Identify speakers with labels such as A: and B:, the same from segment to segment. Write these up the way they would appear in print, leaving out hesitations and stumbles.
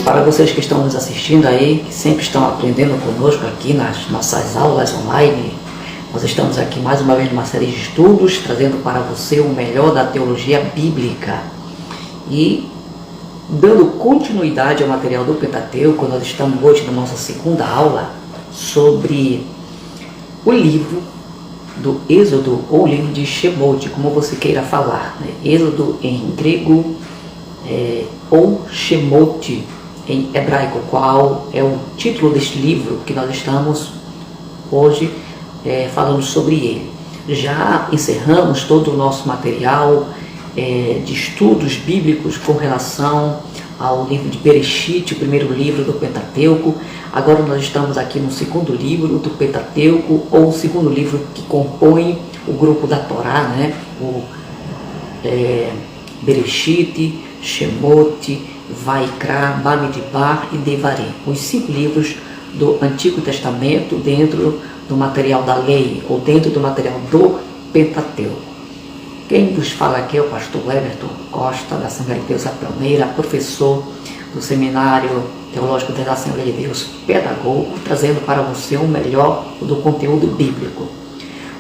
A: para vocês que estão nos assistindo aí, que sempre estão aprendendo conosco aqui nas nossas aulas online, nós estamos aqui mais uma vez numa série de estudos, trazendo para você o melhor da teologia bíblica. E dando continuidade ao material do Pentateuco, nós estamos hoje na nossa segunda aula sobre o livro do Êxodo, ou o livro de Shemot, como você queira falar, né? Êxodo em grego, ou Shemot em hebraico, qual é o título deste livro que nós estamos hoje falando sobre ele. Já encerramos todo o nosso material de estudos bíblicos com relação ao livro de Bereshit, o primeiro livro do Pentateuco. Agora nós estamos aqui no segundo livro do Pentateuco, ou o segundo livro que compõe o grupo da Torá, né? O Bereshit, Shemot, Vaikra, Bamidbar e Devarim, os 5 livros do Antigo Testamento dentro do material da lei, ou dentro do material do Pentateuco. Quem vos fala aqui é o pastor Everton Costa, da Assembleia de Deus a Palmeira, professor do Seminário Teológico da Assembleia de Deus, pedagogo, trazendo para você o melhor do conteúdo bíblico.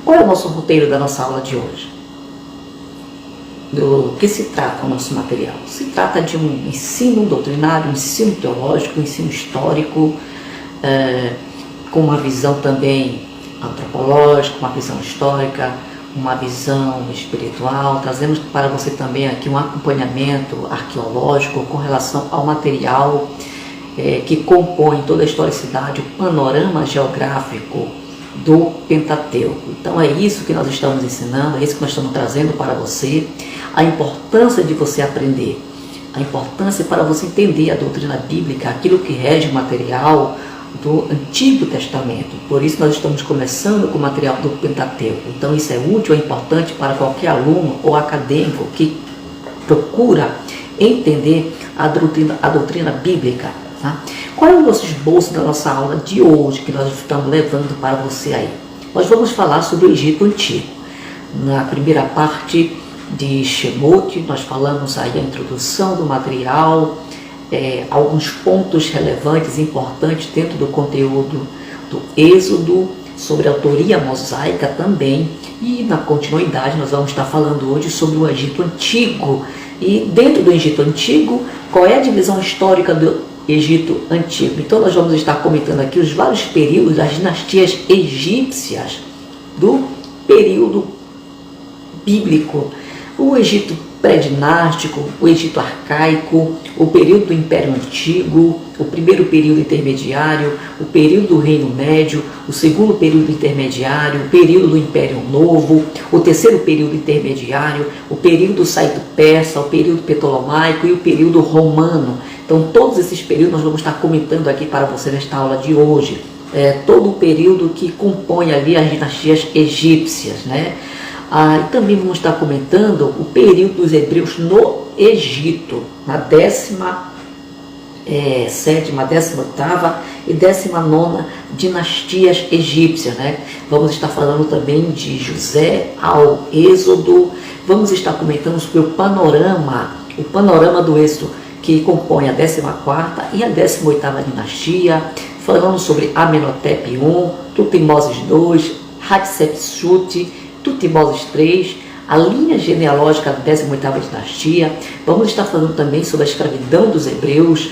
A: Qual é o nosso roteiro da nossa aula de hoje? Do que se trata o nosso material? Se trata de um ensino doutrinário, um ensino teológico, um ensino histórico, com uma visão também antropológica, uma visão histórica, uma visão espiritual. Trazemos para você também aqui um acompanhamento arqueológico com relação ao material que compõe toda a historicidade, o panorama geográfico do Pentateuco. Então é isso que nós estamos ensinando, é isso que nós estamos trazendo para você, a importância de você aprender, a importância para você entender a doutrina bíblica, aquilo que rege o material do Antigo Testamento. Por isso nós estamos começando com o material do Pentateuco. Então isso é útil, é importante para qualquer aluno ou acadêmico que procura entender a doutrina bíblica. Tá? Qual é o nosso esboço da nossa aula de hoje que nós estamos levando para você aí? Nós vamos falar sobre o Egito Antigo. Na primeira parte de Shemot, nós falamos aí a introdução do material, alguns pontos relevantes, importantes dentro do conteúdo do Êxodo, sobre a autoria mosaica também, e na continuidade nós vamos estar falando hoje sobre o Egito Antigo. E dentro do Egito Antigo, qual é a divisão histórica do Egito Antigo? Então nós vamos estar comentando aqui os vários períodos das dinastias egípcias do período bíblico, o Egito pré-dinástico, o Egito arcaico, o período do Império Antigo, o primeiro período intermediário, o período do Reino Médio, o segundo período intermediário, o período do Império Novo, o terceiro período intermediário, o período saito-persa, o período ptolomaico e o período romano. Então todos esses períodos nós vamos estar comentando aqui para você nesta aula de hoje. Todo o período que compõe ali as dinastias egípcias, né? E também vamos estar comentando o período dos hebreus no Egito, na 17ª, 18ª e 19ª dinastias egípcias, né? Vamos estar falando também de José ao Êxodo, vamos estar comentando sobre o panorama do Êxodo, que compõe a 14ª e a 18ª dinastia, falando sobre Amenhotep I, Tutmoses II, Hatshepsut, Tutmoses III, a linha genealógica da 18ª dinastia. Vamos estar falando também sobre a escravidão dos hebreus,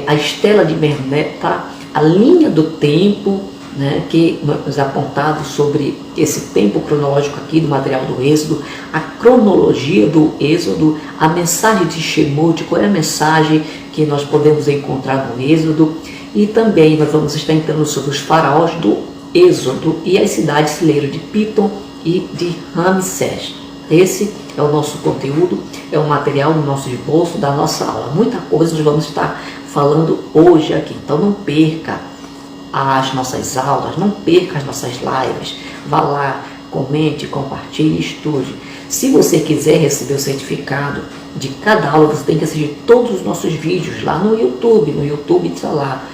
A: a estela de Merneptah, a linha do tempo, né, que nos é apontado sobre esse tempo cronológico aqui do material do Êxodo, a cronologia do Êxodo, a mensagem de Shemot, qual é a mensagem que nós podemos encontrar no Êxodo, e também nós vamos estar entrando sobre os faraós do Êxodo e as cidades celeiras de Pitom e de Ramsés. Esse é o nosso conteúdo, é o material do nosso esboço da nossa aula. Muita coisa nós vamos estar falando hoje aqui, então não perca as nossas aulas, não perca as nossas lives. Vá lá, comente, compartilhe, estude. Se você quiser receber o certificado de cada aula, você tem que assistir todos os nossos vídeos lá no YouTube. No YouTube está lá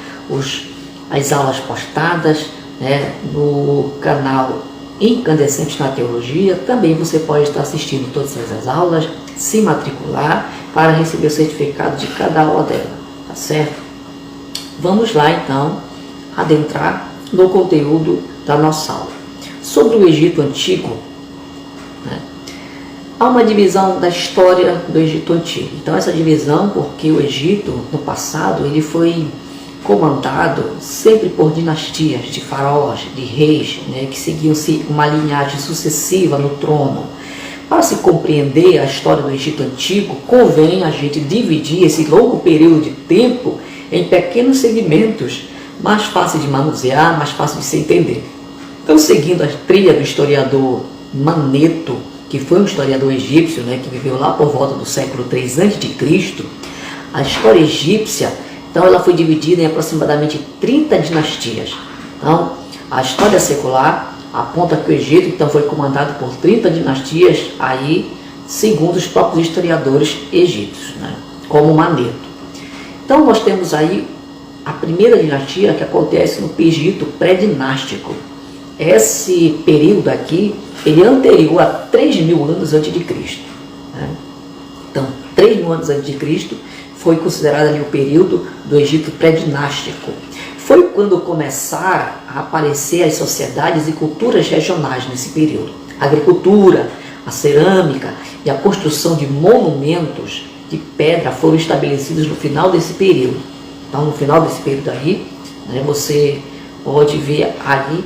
A: as aulas postadas, né, no canal Incandescentes na Teologia. Também você pode estar assistindo todas as aulas, se matricular para receber o certificado de cada aula dela, tá certo? Vamos lá então adentrar no conteúdo da nossa aula. Sobre o Egito Antigo, né, há uma divisão da história do Egito Antigo. Então essa divisão, porque o Egito no passado ele foi comandado sempre por dinastias de faraós, de reis, né, que seguiam-se uma linhagem sucessiva no trono. Para se compreender a história do Egito Antigo, convém a gente dividir esse longo período de tempo em pequenos segmentos, mais fácil de manusear, mais fácil de se entender. Então, seguindo a trilha do historiador Maneto, que foi um historiador egípcio, né, que viveu lá por volta do século III a.C., a história egípcia, então, ela foi dividida em aproximadamente 30 dinastias. Então, a história secular aponta que o Egito então foi comandado por 30 dinastias, aí, segundo os próprios historiadores egípcios, né, como Maneto. Então, nós temos aí a primeira dinastia que acontece no Egito pré-dinástico. Esse período aqui, ele é anterior a 3.000 anos antes de Cristo. Né? Então, 3.000 anos antes de Cristo foi considerado ali o período do Egito pré-dinástico. Foi quando começaram a aparecer as sociedades e culturas regionais nesse período. A agricultura, a cerâmica e a construção de monumentos de pedra foram estabelecidos no final desse período. Então, no final desse período aí, né, você pode ver ali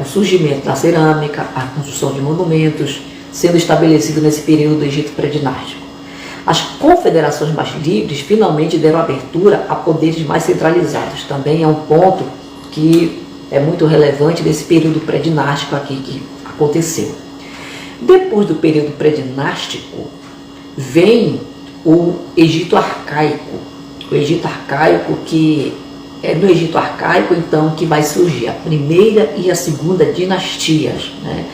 A: o surgimento da cerâmica, a construção de monumentos sendo estabelecido nesse período do Egito pré-dinástico. As confederações mais livres finalmente deram abertura a poderes mais centralizados. Também é um ponto que é muito relevante desse período pré-dinástico aqui que aconteceu. Depois do período pré-dinástico, vem o Egito Arcaico. O Egito Arcaico, que é no Egito Arcaico, então, que vai surgir a primeira e a segunda dinastias, né?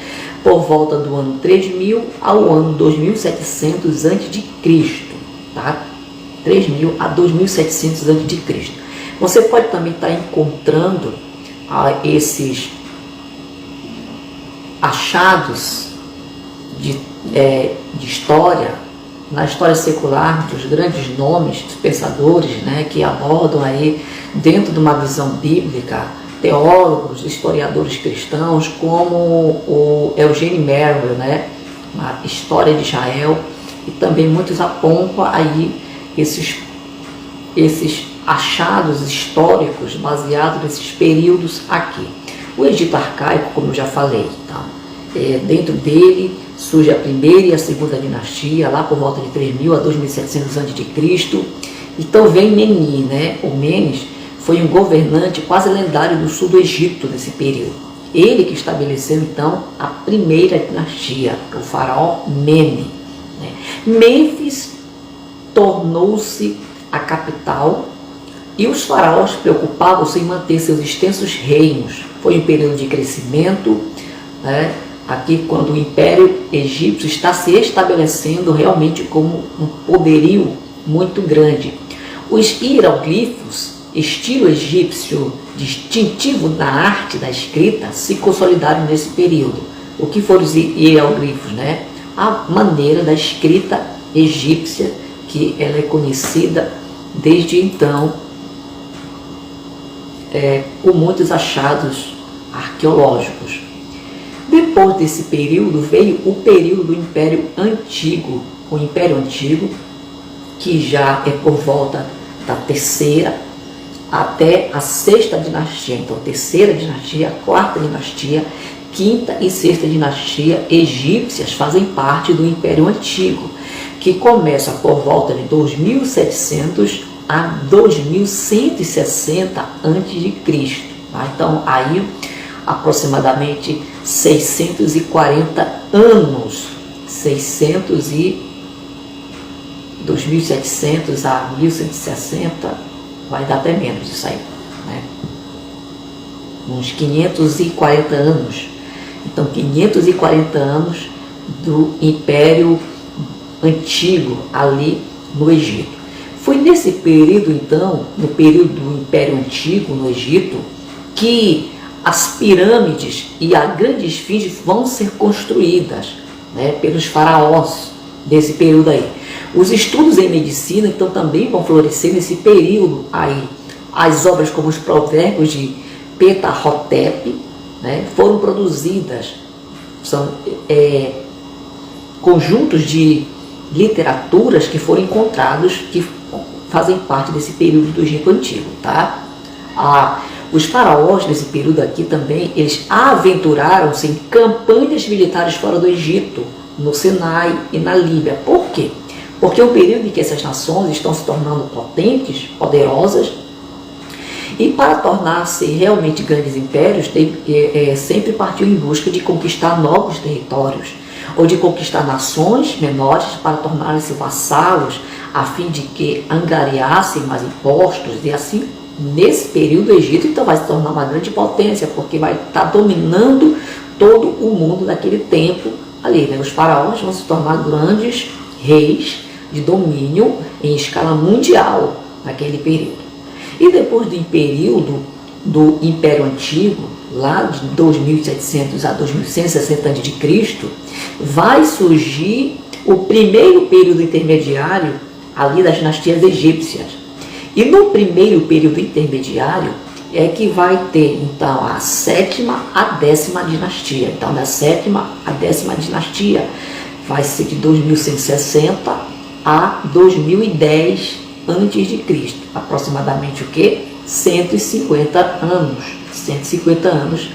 A: Por volta do ano 3000 ao ano 2700 a.C., tá? 3000 a 2700 a.C. Você pode também estar encontrando esses achados de história, na história secular, dos grandes nomes, dos pensadores, né, que abordam aí, dentro de uma visão bíblica, teólogos, historiadores cristãos, como o Eugene Merrill, né, a História de Israel, e também muitos apontam aí esses achados históricos baseados nesses períodos aqui. O Egito Arcaico, como eu já falei, tá? Dentro dele surge a primeira e a segunda dinastia, lá por volta de 3000 a 2700 a.C. Então vem Meni, né? O Menes foi um governante quase lendário do sul do Egito nesse período. Ele que estabeleceu então a primeira dinastia, o faraó Mene. Né? Mênfis tornou-se a capital e os faraós preocupavam-se em manter seus extensos reinos. Foi um período de crescimento, né? Aqui quando o Império Egípcio está se estabelecendo realmente como um poderio muito grande. Os hieroglifos, estilo egípcio distintivo na arte da escrita, se consolidaram nesse período. O que foram os hieroglifos, né? A maneira da escrita egípcia, que ela é conhecida desde então, com muitos achados arqueológicos. Depois desse período veio o período do Império Antigo. O Império Antigo, que já é por volta da terceira até a sexta dinastia. Então, terceira dinastia, quarta dinastia, quinta e sexta dinastia egípcias fazem parte do Império Antigo, que começa por volta de 2700 a 2160 a.C. Tá? Então, aí aproximadamente 640 anos, 2700 a 1160, vai dar até menos isso aí, né? Uns 540 anos. Então, 540 anos do Império Antigo ali no Egito. Foi nesse período, então, no período do Império Antigo no Egito, que as pirâmides e a grande esfinge vão ser construídas, né, pelos faraós desse período aí. Os estudos em medicina, então, também vão florescer nesse período aí, as obras como os Provérbios de Ptah-hotep, né, foram produzidas, são conjuntos de literaturas que foram encontrados, que fazem parte desse período do Egito Antigo. Tá? Os faraós nesse período aqui também, eles aventuraram-se em campanhas militares fora do Egito, no Sinai e na Líbia. Por quê? Porque é um período em que essas nações estão se tornando potentes, poderosas, e para tornar-se realmente grandes impérios, sempre partiu em busca de conquistar novos territórios, ou de conquistar nações menores para tornarem-se vassalos, a fim de que angariassem mais impostos, e assim, nesse período, o Egito então vai se tornar uma grande potência, porque vai estar dominando todo o mundo daquele tempo ali, né? Os faraós vão se tornar grandes reis de domínio em escala mundial naquele período. E depois do período do Império Antigo, lá de 2700 a 2160 a.C., vai surgir o primeiro período intermediário ali das dinastias egípcias. E no primeiro período intermediário é que vai ter então a 7ª a 10ª dinastia. Então da 7ª a 10ª dinastia vai ser de 2160 a 2010 a.C. Aproximadamente o quê? 150 anos. 150 anos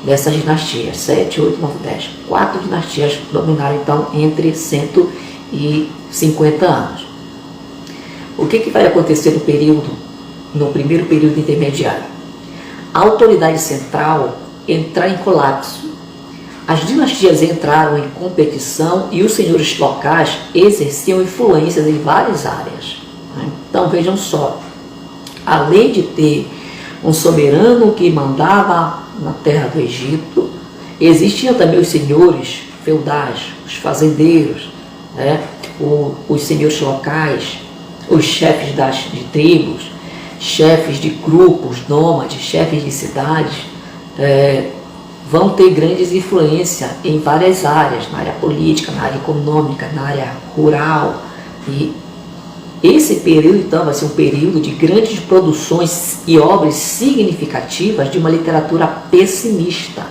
A: dessas dinastias. 7, 8, 9, 10. 4 dinastias dominaram então entre 150 anos. O que vai acontecer no primeiro período intermediário? A autoridade central entrar em colapso. As dinastias entraram em competição e os senhores locais exerciam influências em várias áreas. Então vejam só, além de ter um soberano que mandava na terra do Egito, existiam também os senhores feudais, os fazendeiros, né? Os senhores locais, os chefes de tribos, chefes de grupos nômades, chefes de cidades, vão ter grandes influências em várias áreas, na área política, na área econômica, na área rural. E esse período, então, vai ser um período de grandes produções e obras significativas de uma literatura pessimista,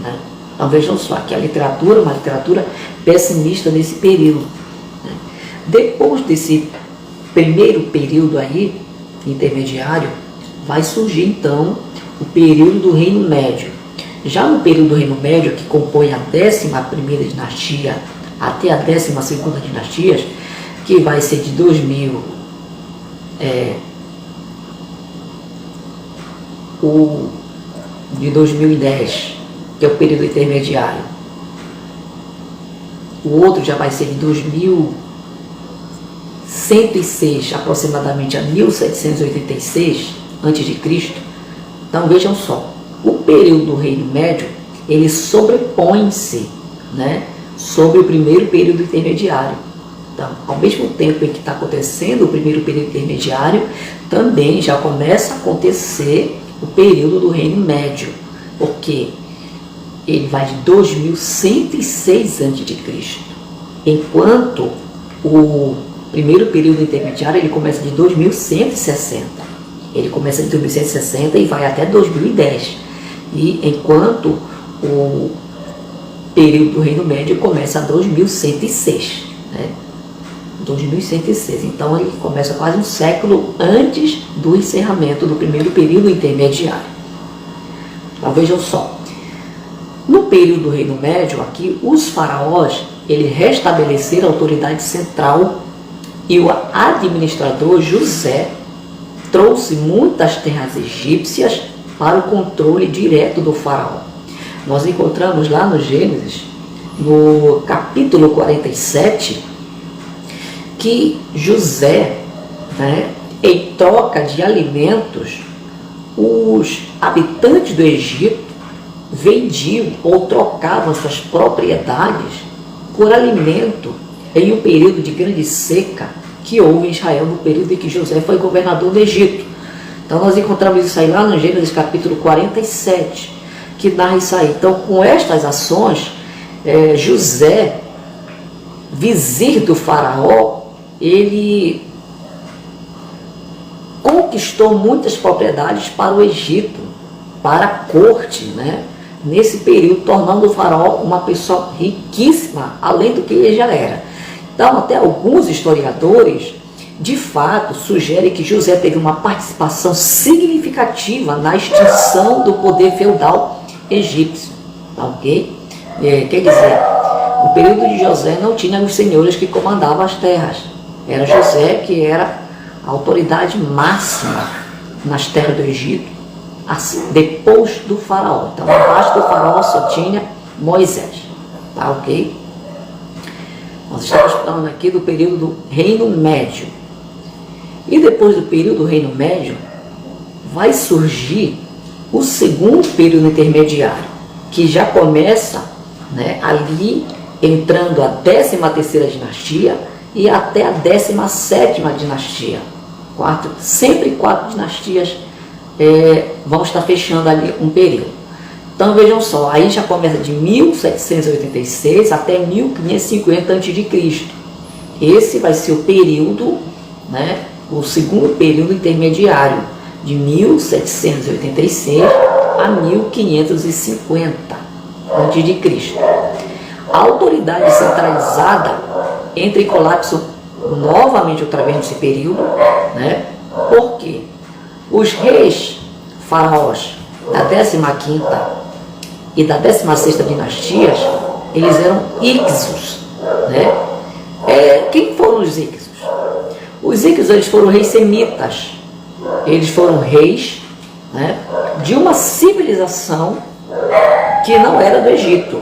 A: né? Então vejam só, que a literatura é uma literatura pessimista nesse período, né? Depois desse primeiro período aí, intermediário, vai surgir então o período do Reino Médio. Já no período do Reino Médio, que compõe a 11ª dinastia até a 12ª dinastia, que vai ser de 2010, que é o período intermediário. O outro já vai ser de 2106 aproximadamente a 1786 a.C. Então vejam só, o período do Reino Médio, ele sobrepõe-se, né, sobre o primeiro período intermediário. Então, ao mesmo tempo em que está acontecendo o primeiro período intermediário, também já começa a acontecer o período do Reino Médio, porque ele vai de 2106 a.C., enquanto o primeiro período intermediário ele começa de 2160. Ele começa de 2160 e vai até 2010. E enquanto o período do Reino Médio começa a 2106, né? 2106. Então ele começa quase um século antes do encerramento do primeiro período intermediário. Então vejam só, no período do Reino Médio aqui, os faraós eles restabeleceram a autoridade central e o administrador José trouxe muitas terras egípcias para o controle direto do faraó. Nós encontramos lá no Gênesis, no capítulo 47, que José, né, em troca de alimentos, os habitantes do Egito vendiam ou trocavam suas propriedades por alimento em um período de grande seca que houve em Israel no período em que José foi governador do Egito. Então nós encontramos isso aí lá no Gênesis capítulo 47, que narra isso aí. Então com estas ações, José, vizir do faraó, ele conquistou muitas propriedades para o Egito, para a corte, né? Nesse período, tornando o faraó uma pessoa riquíssima, além do que ele já era. Então, até alguns historiadores, de fato, sugerem que José teve uma participação significativa na extinção do poder feudal egípcio, tá ok? Quer dizer, no período de José não tinha os senhores que comandavam as terras, era José que era a autoridade máxima nas terras do Egito, assim, depois do faraó. Então, abaixo do faraó só tinha Moisés, tá ok? Nós estamos falando aqui do período do Reino Médio. E depois do período do Reino Médio, vai surgir o segundo período intermediário, que já começa, né, ali, entrando a 13ª dinastia e até a 17ª dinastia. Sempre 4 dinastias vão estar fechando ali um período. Então vejam só, aí já começa de 1786 até 1550 a.C. Esse vai ser o período, né, o segundo período intermediário, de 1786 a 1550 a.C. A autoridade centralizada entra em colapso novamente outra vez nesse período, né? Porque os reis faraós da 15ª e da 16ª dinastias, eles eram íxos, né? Quem foram os íxos? Os íxos, eles foram reis semitas, eles foram reis, né, de uma civilização que não era do Egito,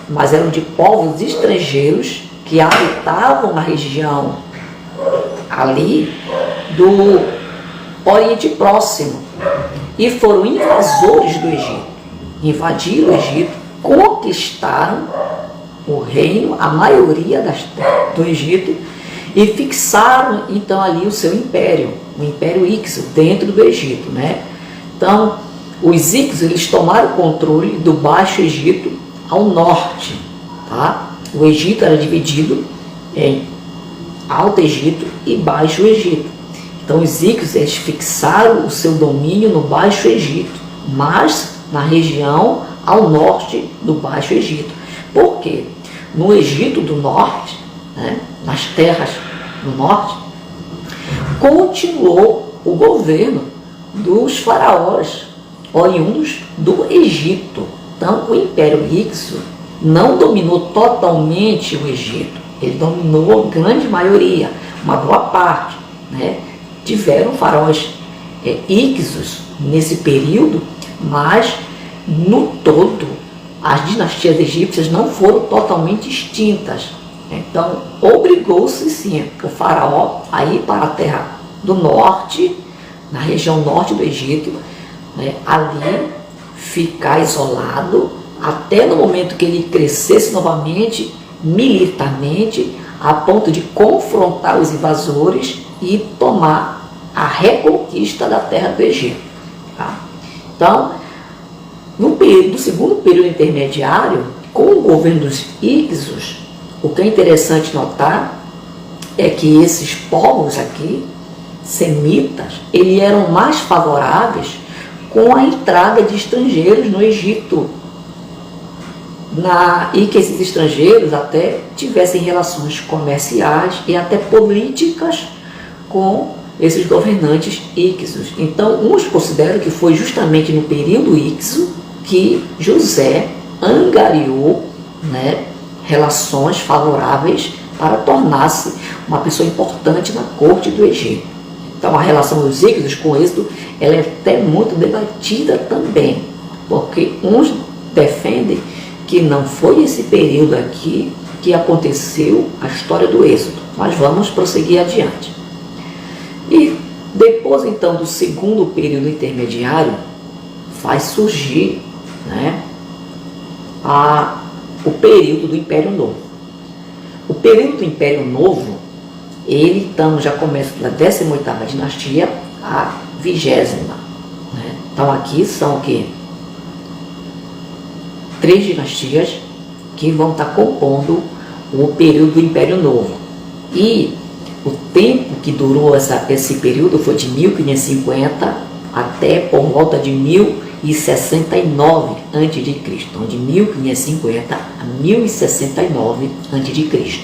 A: mas eram de povos estrangeiros que habitavam na região ali do Oriente Próximo e foram invasores do Egito, invadiram o Egito, conquistaram o reino, a maioria do Egito, e fixaram então ali o seu império, o Império Íxo, dentro do Egito, né? Então, os Íxos, eles tomaram o controle do Baixo Egito ao norte, tá? O Egito era dividido em Alto Egito e Baixo Egito. Então, os Íxos, eles fixaram o seu domínio no Baixo Egito, mas na região ao norte do Baixo Egito. Por quê? No Egito do Norte, né, nas terras do norte, continuou o governo dos faraós oriundos do Egito. Então, o Império Íxo não dominou totalmente o Egito, ele dominou a grande maioria, uma boa parte, né? Tiveram faraós íxos nesse período, mas no todo as dinastias egípcias não foram totalmente extintas. Então, obrigou-se sim o faraó a ir para a terra do norte, na região norte do Egito, né, ali ficar isolado até no momento que ele crescesse novamente militarmente, a ponto de confrontar os invasores e tomar a reconquista da terra do Egito. Tá? Então, no segundo período intermediário, com o governo dos Íxos, o que é interessante notar é que esses povos aqui, semitas, eles eram mais favoráveis com a entrada de estrangeiros no Egito, e que esses estrangeiros até tivessem relações comerciais e até políticas com esses governantes íxos. Então, uns consideram que foi justamente no período íxo que José angariou, né, relações favoráveis para tornar-se uma pessoa importante na corte do Egito. Então, a relação dos íxos com o êxodo, ela é até muito debatida também, porque uns defendem que não foi esse período aqui que aconteceu a história do êxodo, mas vamos prosseguir adiante. E depois então do segundo período intermediário, faz surgir, né, o período do Império Novo. O período do Império Novo, ele então já começa da 18ª dinastia a 20ª. Né? Então aqui são o quê? 3 dinastias que vão estar compondo o período do Império Novo. E O tempo que durou esse período foi de 1550 até por volta de 1069 a.C. Então, de 1550 a 1069 a.C.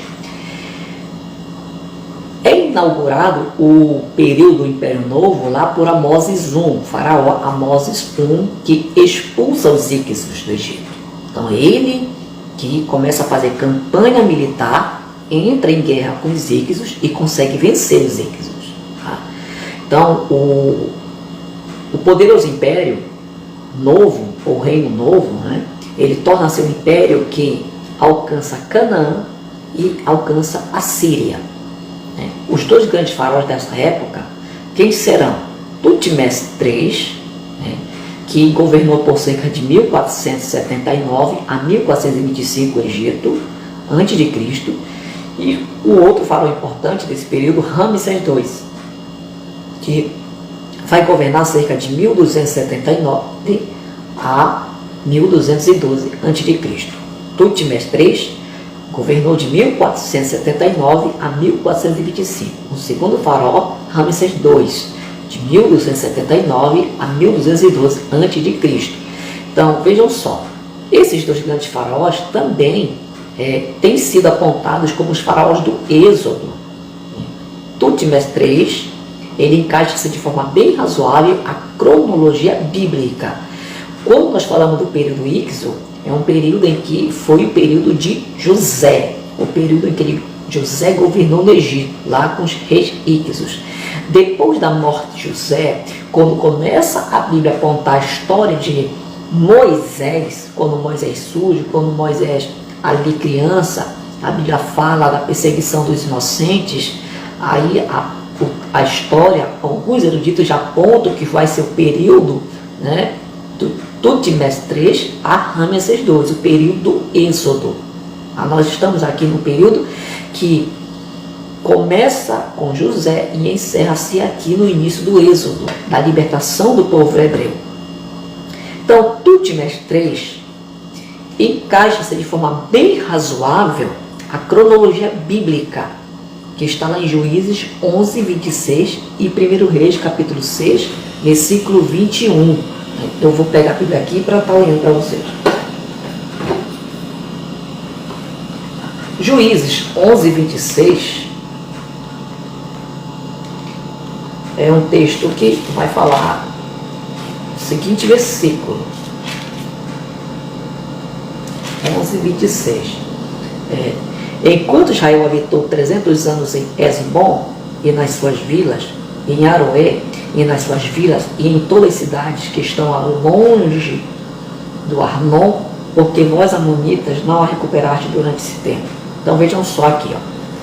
A: É inaugurado o período do Império Novo lá por Amoses I, o faraó Amoses I, que expulsa os Hyksos do Egito. Então, ele que começa a fazer campanha militar, entra em guerra com os Hyksos e consegue vencer os Hyksos. Tá? Então, o poderoso Império Novo, ou Reino Novo, né, ele torna-se um império que alcança Canaã e alcança a Síria. Né? Os dois grandes faraós dessa época, quem serão? Tutmés III, né, que governou por cerca de 1479 a 1425 o Egito, antes de Cristo, e o outro faraó importante desse período, Ramsés II, que vai governar cerca de 1279 a 1212 a.C. Tutmés III governou de 1479 a 1425. O segundo faraó, Ramsés II, de 1279 a 1212 a.C. Então, vejam só, esses dois grandes faraós também têm sido apontados como os faraós do Êxodo. Tutmés III, ele encaixa-se de forma bem razoável a cronologia bíblica. Quando nós falamos do período Hykso, é um período em que foi o período de José, o período em que José governou no Egito, lá com os reis Hyksos. Depois da morte de José, quando começa a Bíblia a apontar a história de Moisés, quando Moisés surge, quando Moisés ali criança, a Bíblia fala da perseguição dos inocentes, aí a história, alguns eruditos já apontam que vai ser o período, né, do Tutmés III a Ramsés II, o período do Êxodo. Nós estamos aqui no período que começa com José e encerra-se aqui no início do Êxodo, da libertação do povo hebreu. Então, Tutmés III encaixa-se de forma bem razoável a cronologia bíblica, que está lá em Juízes 11, 26 e 1 Reis, capítulo 6, versículo 21. Eu vou pegar a Bíblia aqui para estar lendo para vocês. Juízes 11, 26 é um texto que vai falar o seguinte versículo. 11, 26. Enquanto Israel habitou 300 anos em Esbom e nas suas vilas, em Aroé e nas suas vilas e em todas as cidades que estão longe do Arnon, porque vós amonitas não a recuperastes durante esse tempo. Então vejam só aqui,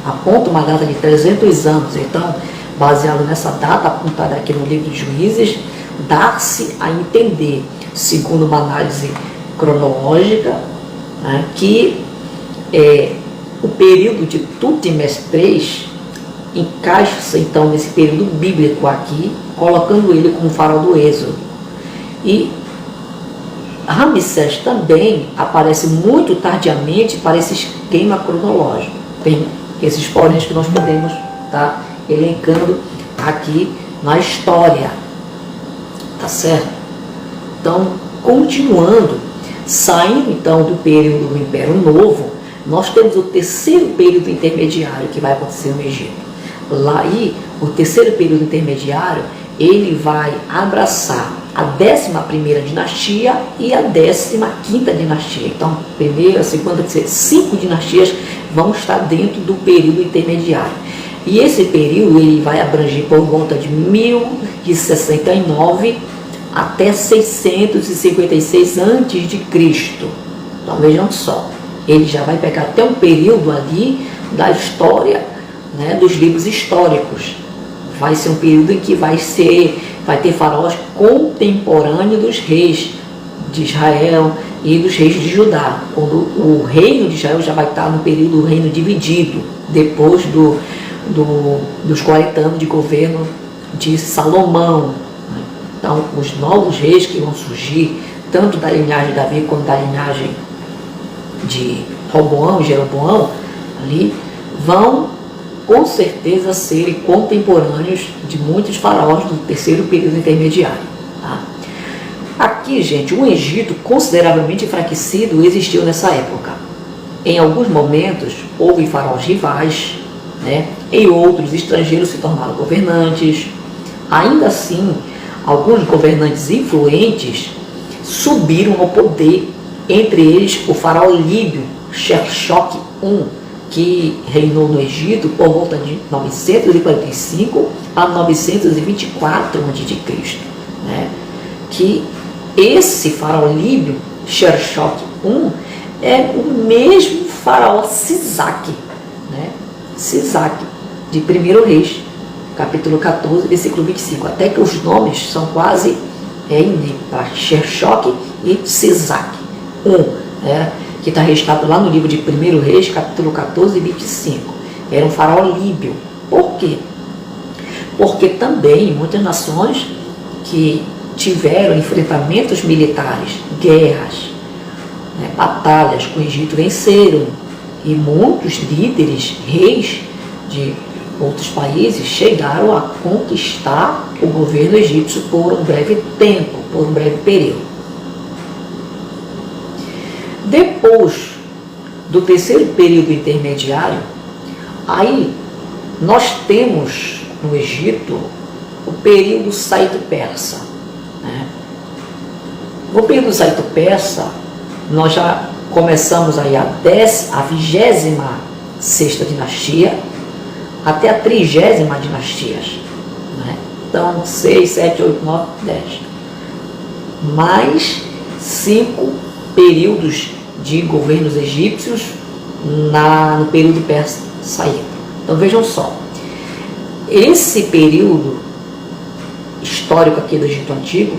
A: aponta uma data de 300 anos. Então, baseado nessa data apontada aqui no livro de Juízes, dá-se a entender, segundo uma análise cronológica, né, que o período de Tutmés III encaixa-se então nesse período bíblico aqui, colocando ele como faraó do Êxodo. E Ramsés também aparece muito tardiamente para esse esquema cronológico. Tem esses poréns que nós podemos estar elencando aqui na história. Tá certo? Então, continuando, saindo então do período do Império Novo, nós temos o terceiro período intermediário que vai acontecer no Egito. Lá aí, o terceiro período intermediário, ele vai abraçar a 11ª dinastia e a 15ª dinastia. Então, primeira, segunda, terceira, 5 dinastias vão estar dentro do período intermediário. E esse período ele vai abranger por volta de 1069 até 656 a.C. Então, vejam só, ele já vai pegar até um período ali da história, né, dos livros históricos. Vai ser um período em que vai ter faraós contemporâneos dos reis de Israel e dos reis de Judá, quando o reino de Israel já vai estar no período do reino dividido, depois dos 40 anos de governo de Salomão. Então, os novos reis que vão surgir, tanto da linhagem de Davi quanto da linhagem de Roboão e Jeroboão, ali vão com certeza serem contemporâneos de muitos faraós do terceiro período intermediário. Tá? Aqui, gente, um Egito consideravelmente enfraquecido existiu nessa época. Em alguns momentos, houve faraós rivais, né? Em outros, estrangeiros se tornaram governantes. Ainda assim, alguns governantes influentes subiram ao poder, entre eles o faraó líbio Xerxoque I, que reinou no Egito por volta de 945 a 924 a.C., né? Que esse faraó líbio Xerxoque I é o mesmo faraó Sisaque, né? Sisaque, de 1 Reis, capítulo 14, versículo 25, até que os nomes são quase para Xerxoque e Sisaque I, né? Que está registrado lá no livro de 1 Reis, capítulo 14 e 25. Era um faraó líbio. Por quê? Porque também muitas nações que tiveram enfrentamentos militares, guerras, né, batalhas com o Egito venceram, e muitos líderes, reis de outros países chegaram a conquistar o governo egípcio por um breve tempo, por um breve período. Depois do terceiro período intermediário, aí nós temos no Egito o período saído-persa, né? No período saído-persa, nós já começamos aí a 26ª dinastia até a 30ª dinastia, né? Então 6, 7, 8, 9, 10. Mais 5 períodos de governos egípcios no período persa saído. Então vejam só, esse período histórico aqui do Egito Antigo,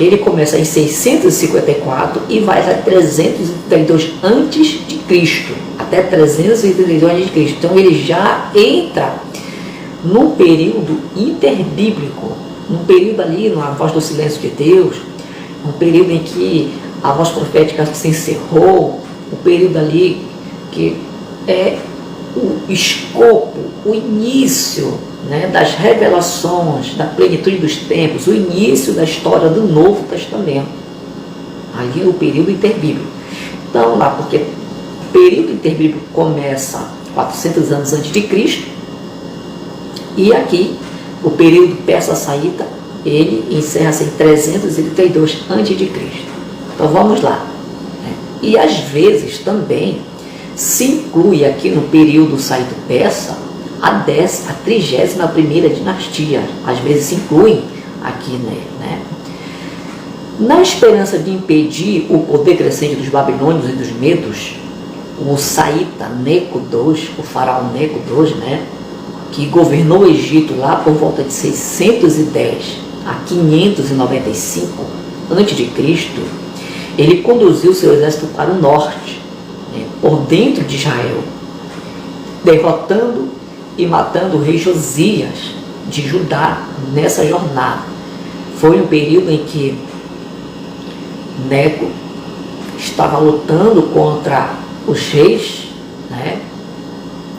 A: ele começa em 654 e vai até 332 a.C., até 332 a.C. Então ele já entra num período interbíblico, num período ali, na voz do silêncio de Deus, um período em que a voz profética se encerrou, um período ali que é o escopo, o início, né, das revelações, da plenitude dos tempos, o início da história do Novo Testamento, ali no período interbíblico. Então, lá, porque o período interbíblico começa 400 anos antes de Cristo, e aqui o período persa-saíta, ele encerra-se em 332 a.C. Então vamos lá. E às vezes também se inclui aqui no período saído-persa a 31ª dinastia. Às vezes se incluem aqui, né? Na esperança de impedir o poder crescente dos babilônios e dos medos, o saíta Neco II, o faraó Neco II, né, que governou o Egito lá por volta de 610 a 595 a.C., ele conduziu seu exército para o norte, né, por dentro de Israel, derrotando e matando o rei Josias de Judá nessa jornada. Foi um período em que Neco estava lutando contra os reis, né,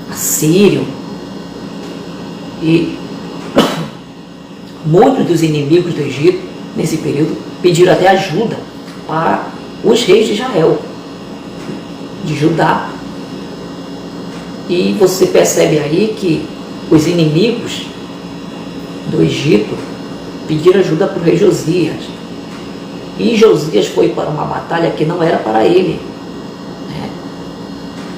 A: assírio, e muitos dos inimigos do Egito nesse período pediram até ajuda para os reis de Israel, de Judá. E você percebe aí que os inimigos do Egito pediram ajuda para o rei Josias. E Josias foi para uma batalha que não era para ele, né?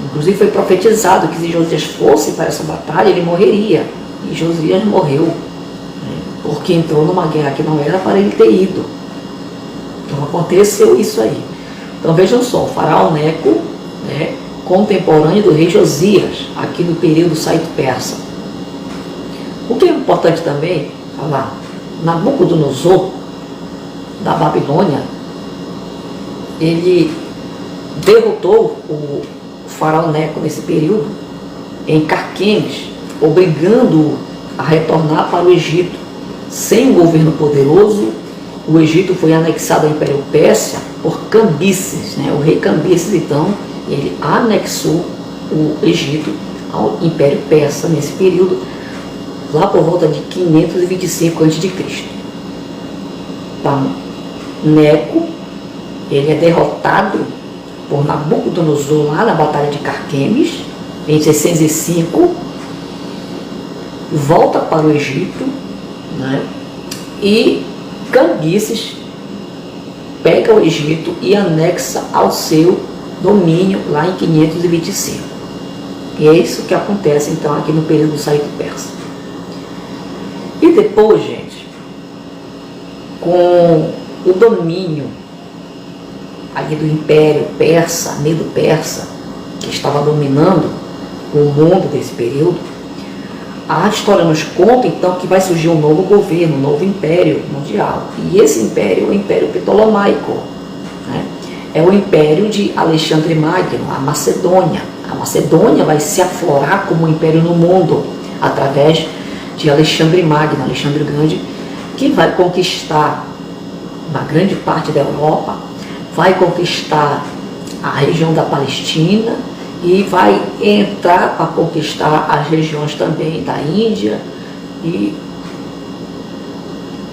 A: Inclusive foi profetizado que se Josias fosse para essa batalha, ele morreria. E Josias morreu, né, porque entrou numa guerra que não era para ele ter ido. Então aconteceu isso aí. Então vejam só, o faraó Neco, né, contemporâneo do rei Josias, aqui no período saído-persa. O que é importante também falar, Nabucodonosor, da Babilônia, ele derrotou o faraó Neco nesse período em Carquemes, obrigando-o a retornar para o Egito. Sem um governo poderoso, o Egito foi anexado ao Império Persa por Cambises, né? O rei Cambises, então, ele anexou o Egito ao Império Persa nesse período, lá por volta de 525 a.C. Então, Neco, ele é derrotado por Nabucodonosor lá na Batalha de Carquemes, em 605, volta para o Egito, né? E Cambises pega o Egito e anexa ao seu domínio lá em 525. E é isso que acontece então aqui no período do Saído Persa. E depois, gente, com o domínio aí do Império Persa, Medo-Persa, que estava dominando o mundo desse período, a história nos conta então que vai surgir um novo governo, um novo império mundial. E esse império é o Império Ptolomaico, né? É o império de Alexandre Magno, a Macedônia. A Macedônia vai se aflorar como um império no mundo através de Alexandre Magno, Alexandre o Grande, que vai conquistar uma grande parte da Europa, vai conquistar a região da Palestina e vai entrar para conquistar as regiões também da Índia. E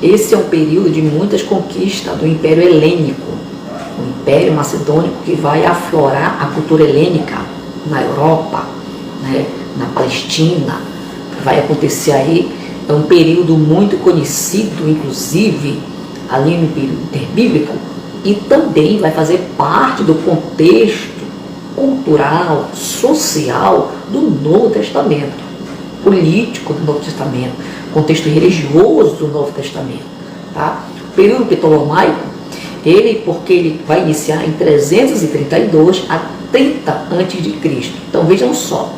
A: esse é um período de muitas conquistas do Império Helênico, o Império Macedônico, que vai aflorar a cultura helênica na Europa, né, na Palestina. Vai acontecer aí, é um período muito conhecido, inclusive ali no período interbíblico, e também vai fazer parte do contexto cultural, social do Novo Testamento, político do Novo Testamento, contexto religioso do Novo Testamento, tá? O período ptolomaico, porque ele vai iniciar em 332 a 30 a.C. Então vejam só,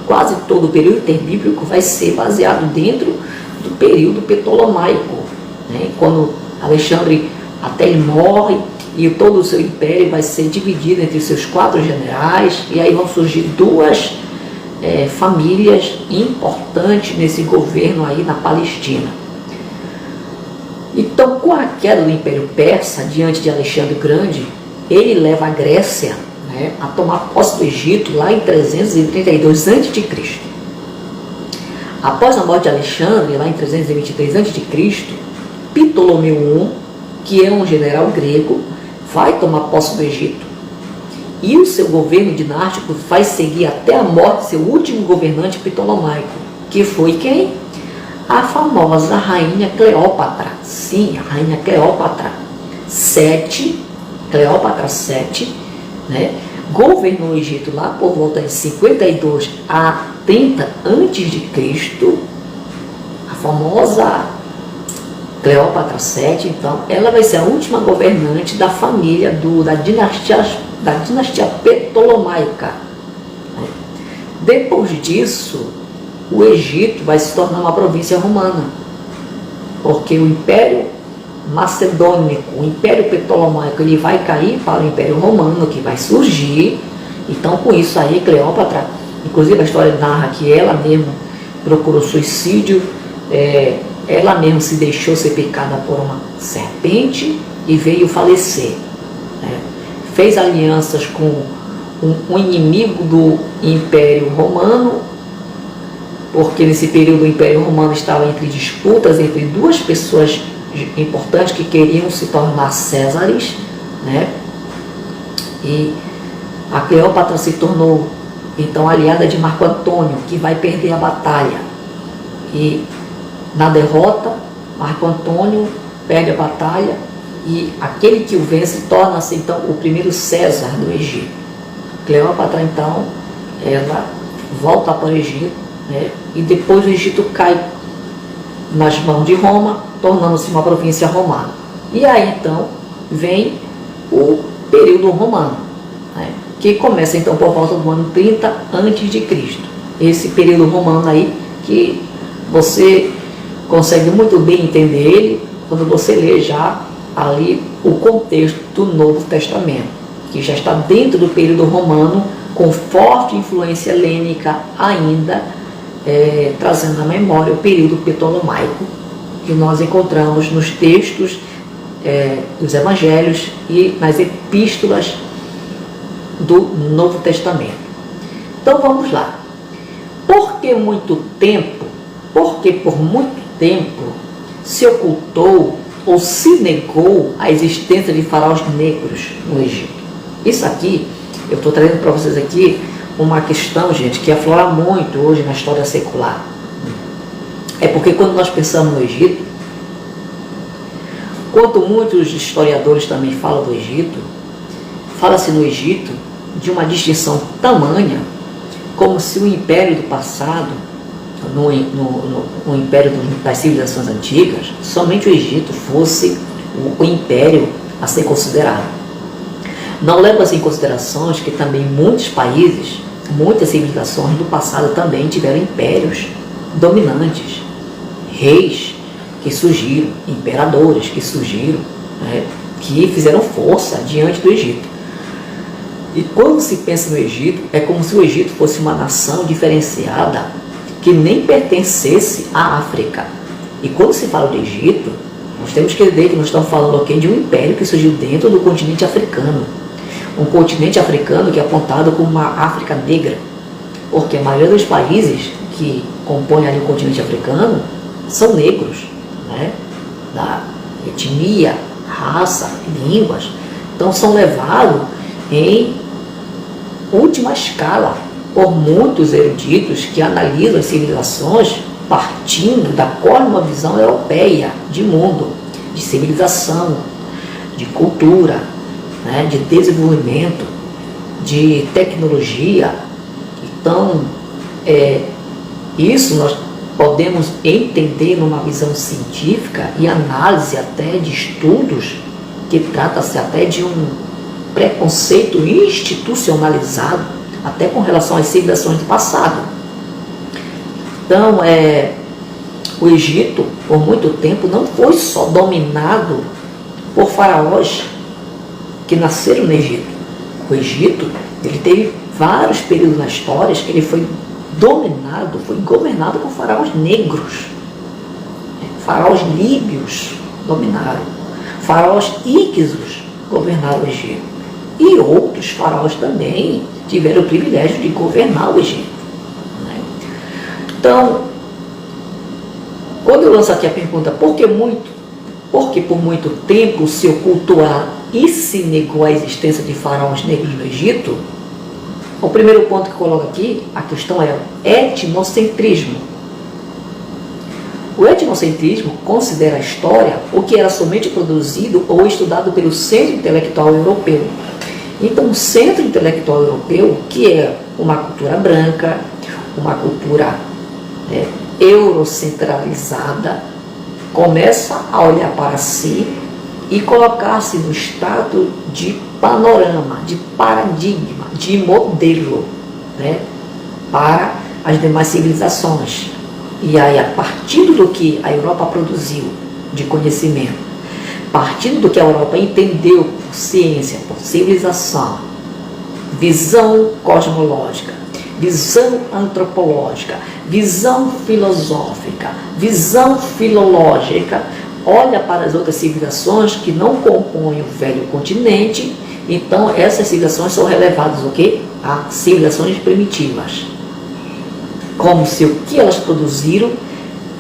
A: quase todo o período interbíblico vai ser baseado dentro do período ptolomaico, né? Quando Alexandre até ele morre, e todo o seu império vai ser dividido entre seus 4 generais, e aí vão surgir 2 famílias importantes nesse governo aí na Palestina. Então, com a queda do Império Persa, diante de Alexandre o Grande, ele leva a Grécia, né, a tomar posse do Egito lá em 332 a.C. Após a morte de Alexandre, lá em 323 a.C., Ptolomeu I, que é um general grego, vai tomar posse do Egito. E o seu governo dinástico vai seguir até a morte do seu último governante ptolomaico, que foi quem? A famosa rainha Cleópatra. Sim, a rainha Cleópatra VII, né, governou o Egito lá por volta de 52 a 30 a.C. A famosa Cleópatra VII, então, ela vai ser a última governante da família da dinastia ptolomaica. Depois disso, o Egito vai se tornar uma província romana, porque o Império Macedônico, o Império Ptolomaico, ele vai cair para o Império Romano, que vai surgir. Então, com isso aí, Cleópatra, inclusive a história narra que ela mesma procurou suicídio, ela mesma se deixou ser picada por uma serpente e veio falecer, né? Fez alianças com um inimigo do Império Romano, porque nesse período o Império Romano estava entre disputas entre 2 pessoas importantes que queriam se tornar Césares, né? E a Cleópatra se tornou então aliada de Marco Antônio, que vai perder a batalha. E na derrota, Marco Antônio perde a batalha e aquele que o vence torna-se então o primeiro César do Egito. Cleópatra então, ela volta para o Egito, né? E depois o Egito cai nas mãos de Roma, tornando-se uma província romana. E aí então vem o período romano, né, que começa então por volta do ano 30 a.C. Esse período romano aí que você consegue muito bem entender ele quando você lê já ali o contexto do Novo Testamento, que já está dentro do período romano, com forte influência helênica ainda, trazendo à memória o período ptolomaico, que nós encontramos nos textos dos evangelhos e nas epístolas do Novo Testamento. Então vamos lá. que muito tempo, porque por muito tempo se ocultou ou se negou a existência de faraós negros no Egito. Isso aqui, eu estou trazendo para vocês aqui uma questão, gente, que aflora muito hoje na história secular. É porque quando nós pensamos no Egito, quanto muitos historiadores também falam do Egito, fala-se no Egito de uma distinção tamanha, como se o império do passado, no império das civilizações antigas, somente o Egito fosse o império a ser considerado. Não leva-se em considerações que também muitos países, muitas civilizações do passado também tiveram impérios dominantes, reis que surgiram, imperadores que surgiram, né, que fizeram força diante do Egito. E quando se pensa no Egito, é como se o Egito fosse uma nação diferenciada que nem pertencesse à África. E quando se fala de Egito, nós temos que entender que nós estamos falando aqui de um império que surgiu dentro do continente africano. Um continente africano que é apontado como uma África negra, porque a maioria dos países que compõem ali o continente africano são negros, né? Da etnia, raça, línguas. Então são levados em última escala por muitos eruditos que analisam as civilizações partindo da cosmovisão europeia de mundo, de civilização, de cultura, né, de desenvolvimento, de tecnologia. Então, isso nós podemos entender numa visão científica e análise até de estudos que trata-se até de um preconceito institucionalizado até com relação às civilizações do passado. Então, o Egito, por muito tempo, não foi só dominado por faraós que nasceram no Egito. O Egito, ele teve vários períodos na história que ele foi dominado, foi governado por faraós negros. Faraós líbios dominaram. Faraós íxodos governaram o Egito. E outros faraós também tiveram o privilégio de governar o Egito. Né? Então, quando eu lanço aqui a pergunta, por que por muito tempo se ocultou e se negou a existência de faraós negros no Egito? O primeiro ponto que eu coloco aqui, a questão é o etnocentrismo. O etnocentrismo considera a história o que era somente produzido ou estudado pelo centro intelectual europeu. Então, o centro intelectual europeu, que é uma cultura branca, uma cultura eurocentralizada, começa a olhar para si e colocar-se no estado de panorama, de paradigma, de modelo, né, para as demais civilizações. E aí, a partir do que a Europa produziu de conhecimento, partindo do que a Europa entendeu por ciência, por civilização, visão cosmológica, visão antropológica, visão filosófica, visão filológica, olha para as outras civilizações que não compõem o velho continente. Então essas civilizações são relevadas o quê? A civilizações primitivas, como se o que elas produziram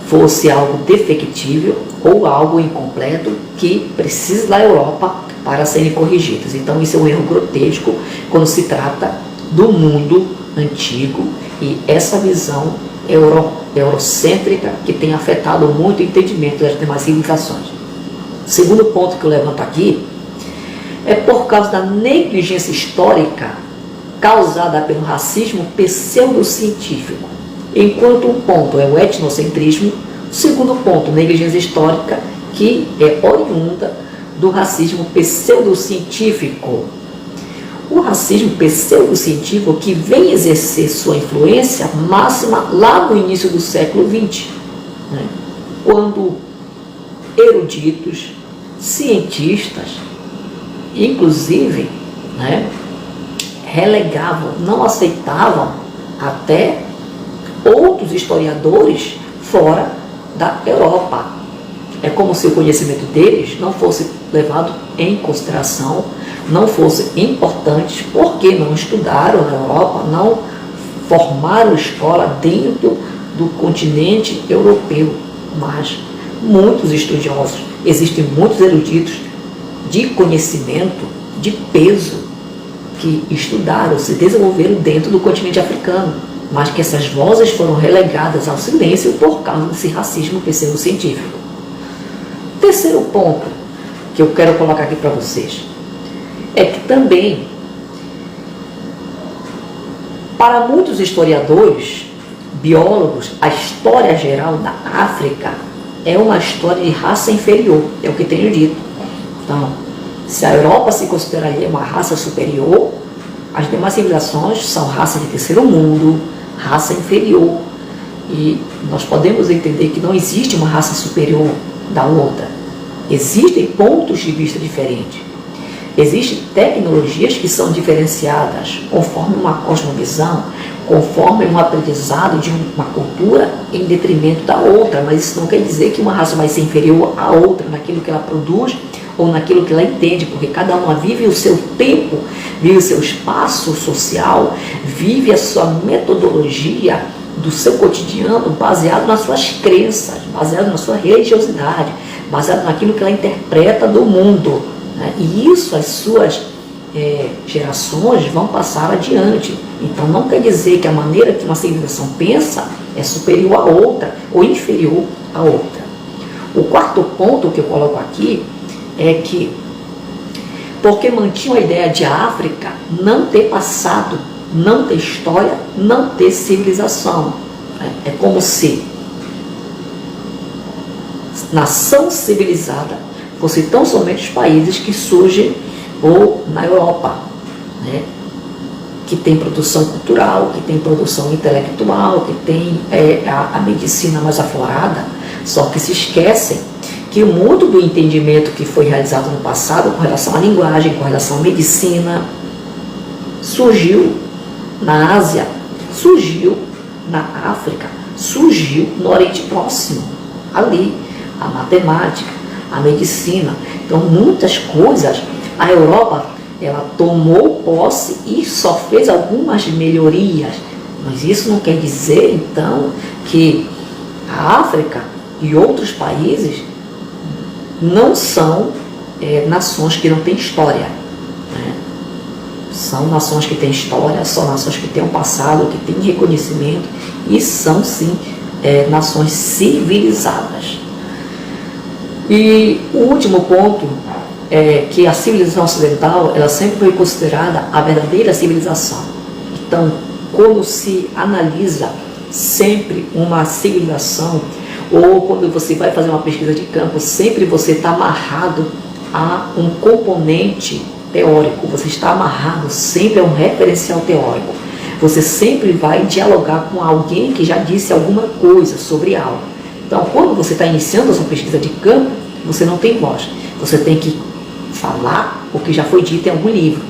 A: fosse algo defectível ou algo incompleto que precisa da Europa para serem corrigidos. Então isso é um erro grotesco quando se trata do mundo antigo e essa visão eurocêntrica que tem afetado muito o entendimento das demais civilizações. O segundo ponto que eu levanto aqui é por causa da negligência histórica causada pelo racismo pseudocientífico. Enquanto um ponto é o etnocentrismo, o segundo ponto, negligência histórica, que é oriunda do racismo pseudocientífico. O racismo pseudocientífico que vem exercer sua influência máxima lá no início do século XX, né, quando eruditos, cientistas, inclusive, né, relegavam, não aceitavam até outros historiadores fora da Europa. É como se o conhecimento deles não fosse levado em consideração, não fosse importante, porque não estudaram na Europa, não formaram escola dentro do continente europeu, mas muitos estudiosos, existem muitos eruditos de conhecimento, de peso, que estudaram, se desenvolveram dentro do continente africano, mas que essas vozes foram relegadas ao silêncio por causa desse racismo pseudocientífico. Terceiro ponto que eu quero colocar aqui para vocês é que também, para muitos historiadores, biólogos, a história geral da África é uma história de raça inferior, é o que tenho dito. Então, se a Europa se consideraria uma raça superior, as demais civilizações são raça de terceiro mundo, raça inferior. E nós podemos entender que não existe uma raça superior da outra. Existem pontos de vista diferentes. Existem tecnologias que são diferenciadas conforme uma cosmovisão, conforme um aprendizado de uma cultura em detrimento da outra, mas isso não quer dizer que uma raça vai ser inferior à outra naquilo que ela produz ou naquilo que ela entende, porque cada uma vive o seu tempo, vive o seu espaço social, vive a sua metodologia do seu cotidiano baseado nas suas crenças, baseado na sua religiosidade, baseado naquilo que ela interpreta do mundo, né? E isso as suas gerações vão passar adiante. Então não quer dizer que a maneira que uma civilização pensa é superior à outra ou inferior à outra. O quarto ponto que eu coloco aqui é que, porque mantinham a ideia de a África não ter passado, não ter história, não ter civilização. É como se nação civilizada fosse tão somente os países que surgem ou na Europa, né? Que tem produção cultural, que tem produção intelectual, que tem a medicina mais aflorada, só que se esquecem que muito do entendimento que foi realizado no passado com relação à linguagem, com relação à medicina, surgiu na Ásia, surgiu na África, surgiu no Oriente Próximo, ali, a matemática, a medicina. Então, muitas coisas, a Europa, ela tomou posse e só fez algumas melhorias, mas isso não quer dizer, então, que a África e outros países não são nações que não têm história, né? São nações que têm história, são nações que têm um passado, que têm reconhecimento e são, sim, nações civilizadas. E o último ponto é que a civilização ocidental, ela sempre foi considerada a verdadeira civilização. Então, quando se analisa sempre uma civilização, ou quando você vai fazer uma pesquisa de campo, sempre você está amarrado a um componente teórico, você está amarrado sempre a um referencial teórico. Você sempre vai dialogar com alguém que já disse alguma coisa sobre algo. Então, quando você está iniciando a sua pesquisa de campo, você não tem voz. Você tem que falar o que já foi dito em algum livro,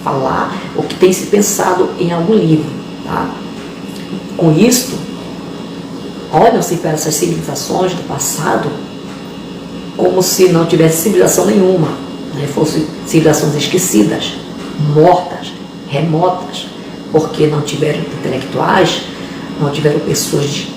A: falar o que tem se pensado em algum livro, tá? Com isto, olham-se para essas civilizações do passado como se não tivesse civilização nenhuma, né? Fossem civilizações esquecidas, mortas, remotas, porque não tiveram intelectuais, não tiveram pessoas de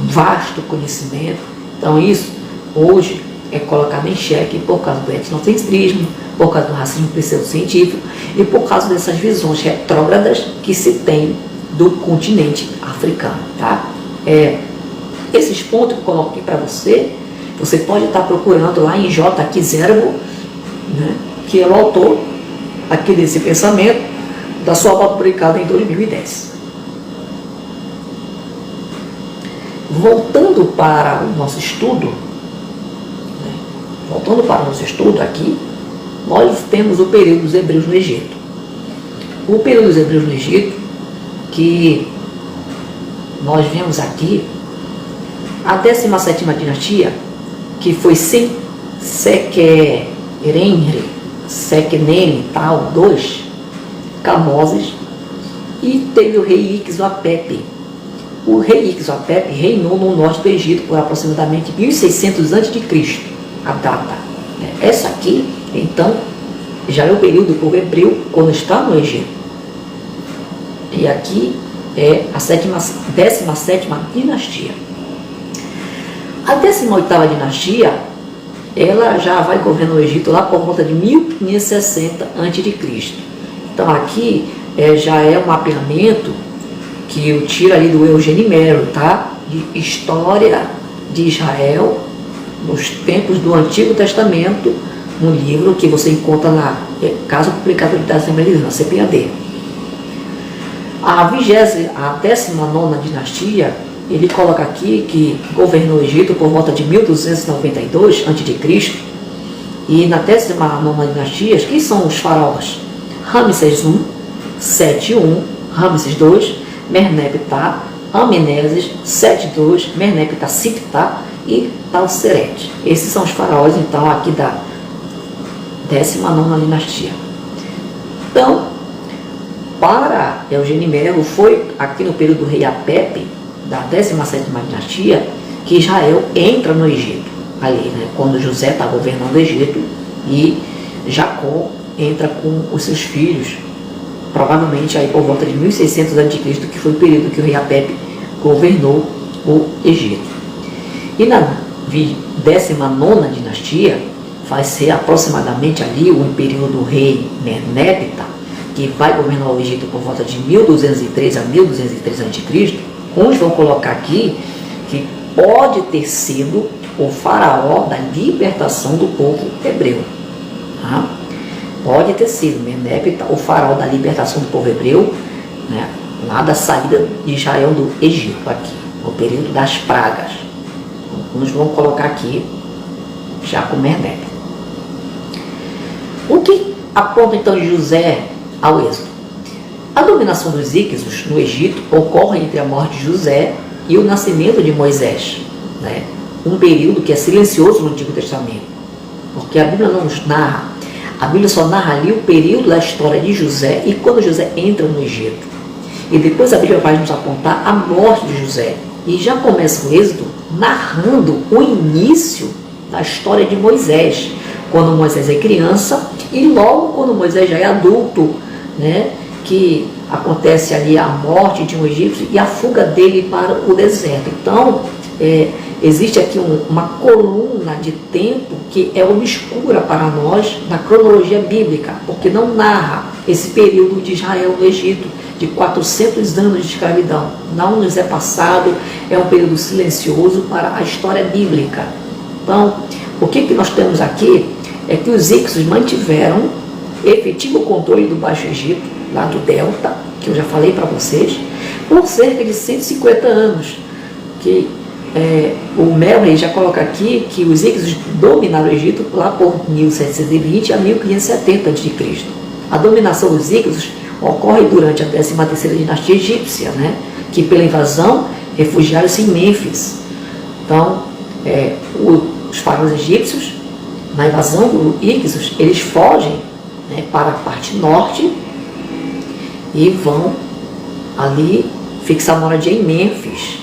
A: vasto conhecimento. Então isso, hoje, é colocado em xeque por causa do etnocentrismo, por causa do racismo pseudocientífico e por causa dessas visões retrógradas que se tem do continente africano, tá? Esses pontos que eu coloco aqui para você, você pode estar procurando lá em J. Kizerbo, né, que é o autor aqui desse pensamento, da sua obra publicada em 2010. Voltando para o nosso estudo, aqui, nós temos o período dos hebreus no Egito. O período dos hebreus no Egito, que nós vemos aqui, a 17ª dinastia, que foi Sequerenre, Sequenene, tal, 2, Camoses, e teve o rei Ixoapepe. O rei Ixoapepe reinou no norte do Egito por aproximadamente 1600 a.C., a data. Essa aqui, então, já é o período do povo hebreu quando está no Egito. E aqui é a 17ª dinastia. A 18ª dinastia, ela já vai governar o Egito lá por volta de 1560 a.C. Então aqui já é um mapeamento que eu tiro ali do Eugenimero, tá? De história de Israel nos tempos do Antigo Testamento, um livro que você encontra na Casa Publicadora da Assembleia de Deus, na CPAD. A 19ª dinastia, ele coloca aqui que governou o Egito por volta de 1292 a.C. E na 19ª dinastia, quem são os faraós? Ramsés I, Sete I, Ramsés II, Merneptah, Amenéses, Sete II, Merneptah Siptah e Talseret. Esses são os faraós, então, aqui da 19ª dinastia. Então, para Eugenimero, foi aqui no período do rei Apepe, da 17ª dinastia, que Israel entra no Egito, ali, né, quando José está governando o Egito e Jacó entra com os seus filhos, provavelmente aí por volta de 1600 a.C., que foi o período que o rei Apepe governou o Egito. E na 19ª dinastia, vai ser aproximadamente ali o período do rei Merneptah, que vai governar o Egito por volta de 1203 a 1203 a.C., uns vão colocar aqui que pode ter sido o faraó da libertação do povo hebreu. Tá? Pode ter sido Merneptah, o faraó da libertação do povo hebreu, né, lá da saída de Israel do Egito, aqui, no período das pragas. Uns vão colocar aqui já com Merneptah. O que aponta então José ao êxodo? A dominação dos Íxodos no Egito ocorre entre a morte de José e o nascimento de Moisés, né? Um período que é silencioso no Antigo Testamento, porque a Bíblia não nos narra. A Bíblia só narra ali o período da história de José e quando José entra no Egito. E depois a Bíblia vai nos apontar a morte de José. E já começa o Êxodo narrando o início da história de Moisés, quando Moisés é criança e logo quando Moisés já é adulto, né, que acontece ali a morte de um egípcio e a fuga dele para o deserto. Então, existe aqui uma coluna de tempo que é obscura para nós na cronologia bíblica, porque não narra esse período de Israel no Egito, de 400 anos de escravidão. Não nos é passado, é um período silencioso para a história bíblica. Então, o que nós temos aqui é que os Íxodos mantiveram efetivo controle do Baixo Egito, lá do Delta, que eu já falei para vocês, por cerca de 150 anos, que o Melrey já coloca aqui que os Íxodos dominaram o Egito lá por 1720 a 1570 a.C. A dominação dos Íxodos ocorre durante a 13ª dinastia egípcia, né, que pela invasão refugiaram-se em Mênfis. Então, os faraós egípcios, na invasão do Íxodos, eles fogem, né, para a parte norte e vão ali fixar moradia em Mênfis,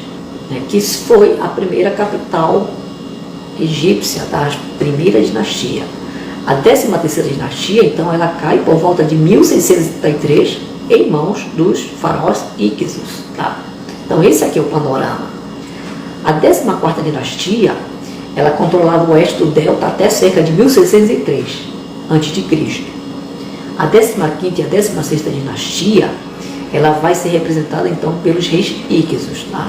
A: né, que foi a primeira capital egípcia da primeira dinastia. A 13ª dinastia, então, ela cai por volta de 1633 em mãos dos faraós Íxodos. Tá? Então, esse aqui é o panorama. A 14ª dinastia, ela controlava o oeste do Delta até cerca de 1603 a.C. A 15ª e a 16ª dinastia, ela vai ser representada então pelos reis Íxodos. Tá?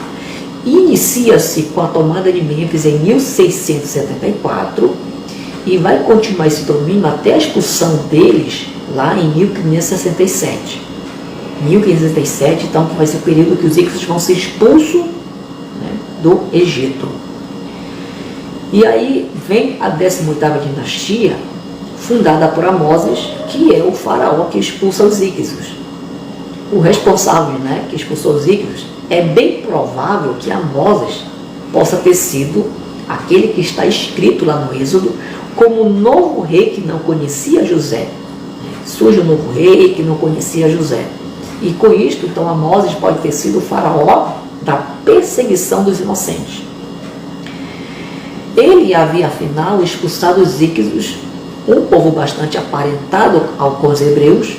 A: Inicia-se com a tomada de Mênfis em 1674 e vai continuar esse domínio até a expulsão deles lá em 1567. 1567, então, que vai ser o período que os Íxodos vão ser expulsos, né, do Egito. E aí vem a 18ª dinastia, fundada por Amoses, que é o faraó que expulsa os Íxodos. O responsável, né, que expulsou os Íxodos, é bem provável que Amoses possa ter sido aquele que está escrito lá no Êxodo como o novo rei que não conhecia José. Surge um novo rei que não conhecia José. E com isto, então, Amoses pode ter sido o faraó da perseguição dos inocentes. Ele havia, afinal, expulsado os Íxodos, um povo bastante aparentado com os hebreus,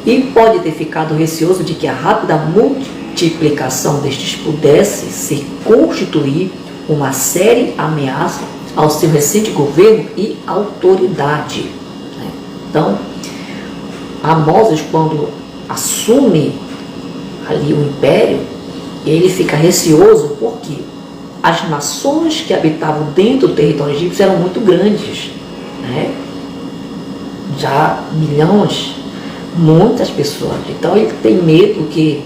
A: e pode ter ficado receoso de que a rápida multiplicação multiplicação destes pudesse se constituir uma séria ameaça ao seu recente governo e autoridade. Então, Amós, quando assume ali o império, ele fica receoso porque as nações que habitavam dentro do território egípcio eram muito grandes, né? Já milhões, muitas pessoas. Então ele tem medo que,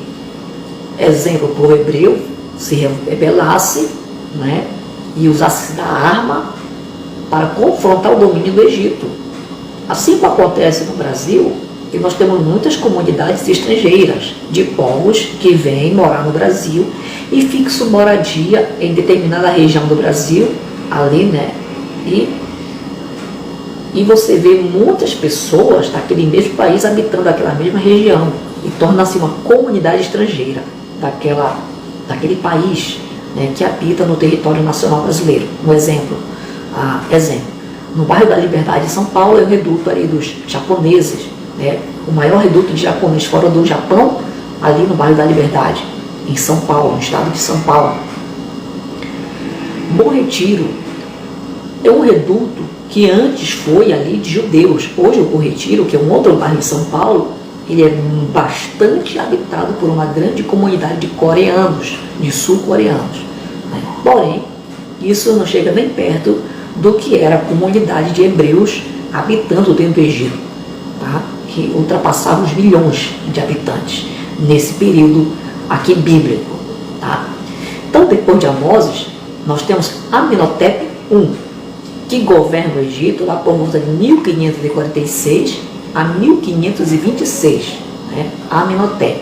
A: exemplo, o povo hebreu se rebelasse, né? E usasse da arma para confrontar o domínio do Egito. Assim como acontece no Brasil, que nós temos muitas comunidades estrangeiras, de povos que vêm morar no Brasil e fixam moradia em determinada região do Brasil, ali, né? E você vê muitas pessoas daquele mesmo país habitando aquela mesma região e torna-se uma comunidade estrangeira daquele país, né, que habita no território nacional brasileiro. Um exemplo, no bairro da Liberdade de São Paulo é o reduto ali dos japoneses, né, o maior reduto de japoneses fora do Japão, ali no bairro da Liberdade, em São Paulo, no estado de São Paulo. Bom Retiro é um reduto que antes foi ali de judeus. Hoje o Bom Retiro, que é um outro bairro em São Paulo, ele é bastante habitado por uma grande comunidade de coreanos, de sul-coreanos, né? Porém, isso não chega nem perto do que era a comunidade de hebreus habitando dentro do Egito, tá? Que ultrapassava os milhões de habitantes nesse período aqui bíblico, tá? Então, depois de Amós, nós temos Amenhotep I, que governa o Egito lá por volta de 1546 a 1526, né? Amenhotep.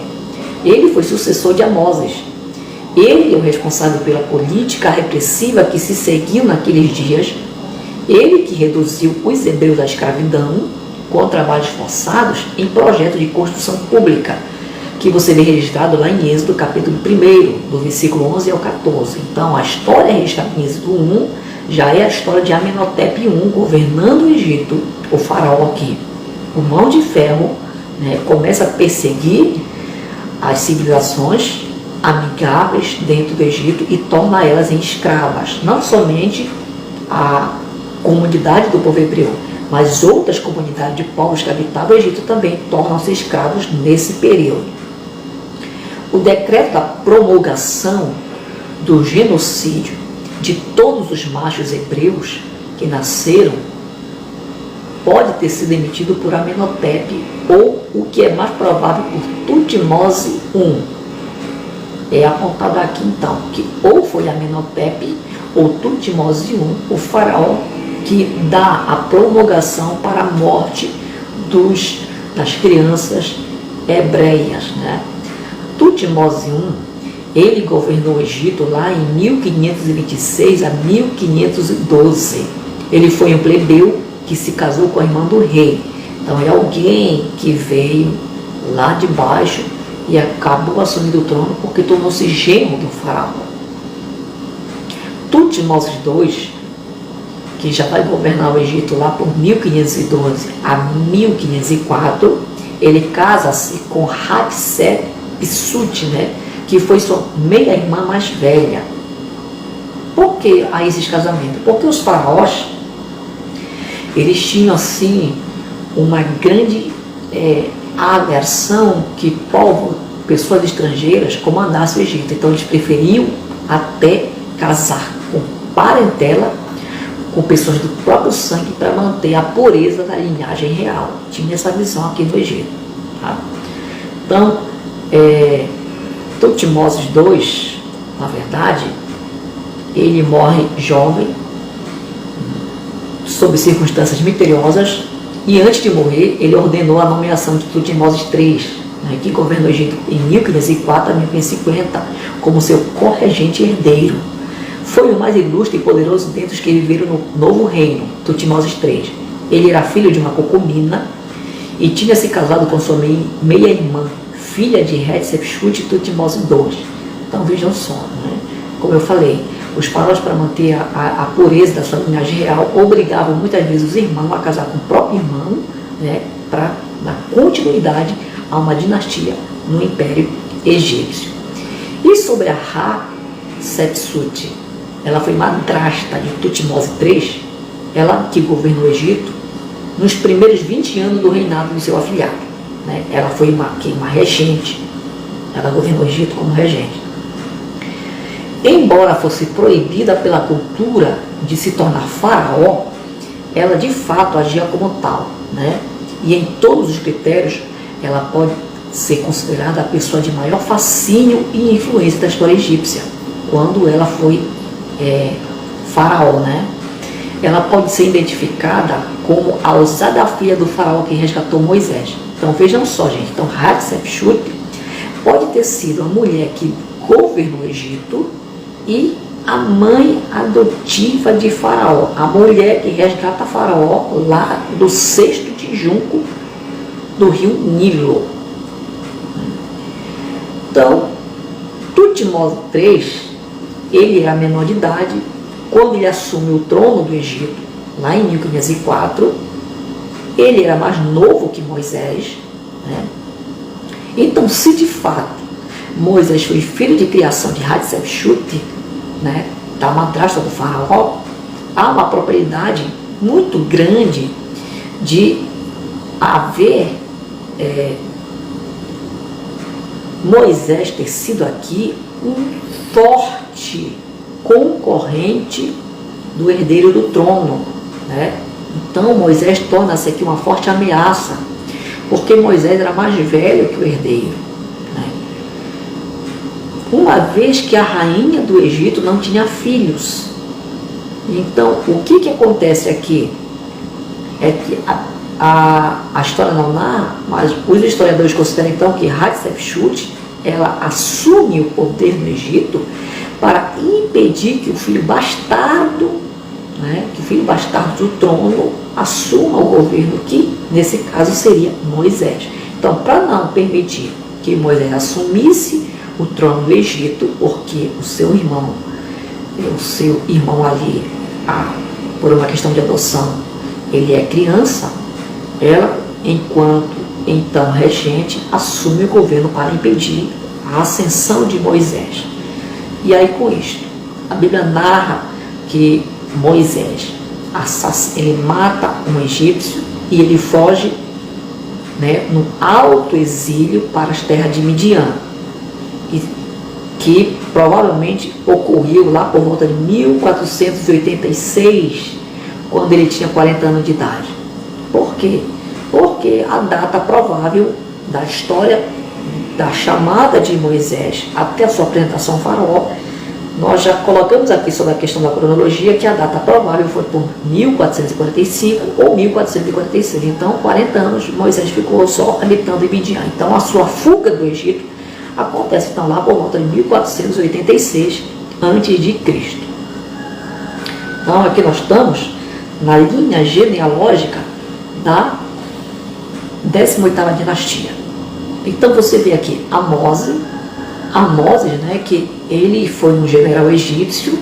A: Ele foi sucessor de Amós. Ele é o responsável pela política repressiva que se seguiu naqueles dias. Ele que reduziu os hebreus à escravidão com trabalhos forçados em projeto de construção pública, que você vê registrado lá em Êxodo, capítulo 1, do versículo 11 ao 14. Então, a história registrada em Êxodo 1 já é a história de Amenhotep I, governando o Egito, o faraó aqui. O mão de ferro, né, começa a perseguir as civilizações amigáveis dentro do Egito e torna elas em escravas. Não somente a comunidade do povo hebreu, mas outras comunidades de povos que habitavam o Egito também tornam-se escravos nesse período. O decreto da promulgação do genocídio de todos os machos hebreus que nasceram pode ter sido emitido por Amenhotep ou, o que é mais provável, por Tutmose I. É apontado aqui então que ou foi Amenhotep ou Tutmose I, o faraó, que dá a promulgação para a morte das crianças hebreias, né? Tutmose I, ele governou o Egito lá em 1526 a 1512. Ele foi um plebeu que se casou com a irmã do rei. Então é alguém que veio lá de baixo e acabou assumindo o trono porque tornou-se genro do faraó. Tutmose II, que já vai governar o Egito lá por 1512 a 1504, ele casa-se com Hatshepsut, né, que foi sua meia-irmã mais velha. Por que há esses casamentos? Porque os faraós, eles tinham assim uma grande aversão que pessoas estrangeiras comandassem o Egito. Então eles preferiam até casar com parentela, com pessoas do próprio sangue, para manter a pureza da linhagem real. Tinha essa visão aqui no Egito, tá? Então, Tutmose II, na verdade, ele morre jovem, sob circunstâncias misteriosas, e antes de morrer, ele ordenou a nomeação de Tutmose III, né, que governou o Egito em 1504 a 1550, como seu corregente herdeiro. Foi o mais ilustre e poderoso dentre os que viveram no novo reino, Tutmose III. Ele era filho de uma concubina e tinha se casado com sua meia-irmã, filha de Hatshepsut e Tutmose II. Então vejam só, né? Como eu falei, os faraós, para manter a pureza da sua linhagem real, obrigavam muitas vezes os irmãos a casar com o próprio irmão, né, para dar continuidade a uma dinastia no Império Egípcio. E sobre a Hatshepsut, ela foi madrasta de Tutmose III, ela que governou o Egito nos primeiros 20 anos do reinado do seu afilhado. Né? Ela foi uma regente, ela governou o Egito como regente. Embora fosse proibida pela cultura de se tornar faraó, ela de fato agia como tal, né? E em todos os critérios, ela pode ser considerada a pessoa de maior fascínio e influência da história egípcia, quando ela foi faraó, né? Ela pode ser identificada como a ousada filha do faraó que resgatou Moisés. Então vejam só, gente, então Hatshepsut pode ter sido a mulher que governou o Egito e a mãe adotiva de Faraó, a mulher que resgata Faraó lá do cesto de junco do rio Nilo. Então, Tutmose III, ele era menor de idade quando ele assume o trono do Egito, lá em 1504. Ele era mais novo que Moisés, né? Então, se de fato Moisés foi filho de criação de Hatshepsut, né, da madrasta do faraó, há uma probabilidade muito grande de haver Moisés ter sido aqui um forte concorrente do herdeiro do trono, né? Então Moisés torna-se aqui uma forte ameaça, porque Moisés era mais velho que o herdeiro, uma vez que a rainha do Egito não tinha filhos. Então, o que acontece aqui é que a história não narra, mas os historiadores consideram então que Hatshepsut, ela assume o poder no Egito para impedir que o filho bastardo, né, que o filho bastardo do trono assuma o governo, que nesse caso seria Moisés. Então, para não permitir que Moisés assumisse o trono do Egito, porque o seu irmão ali, por uma questão de adoção, ele é criança, ela, enquanto então regente, assume o governo para impedir a ascensão de Moisés. E aí com isto, a Bíblia narra que Moisés, ele mata um egípcio e ele foge, né, no alto exílio para as terras de Midian, que provavelmente ocorreu lá por volta de 1486, quando ele tinha 40 anos de idade. Por quê? Porque a data provável da história da chamada de Moisés até a sua apresentação ao faraó, nós já colocamos aqui sobre a questão da cronologia que a data provável foi por 1445 ou 1446. Então, 40 anos Moisés ficou só habitando em Midian. Então, a sua fuga do Egito acontece então lá por volta de 1486 a.C. Então aqui nós estamos na linha genealógica da 18ª dinastia. Então você vê aqui Amoses, né, que ele foi um general egípcio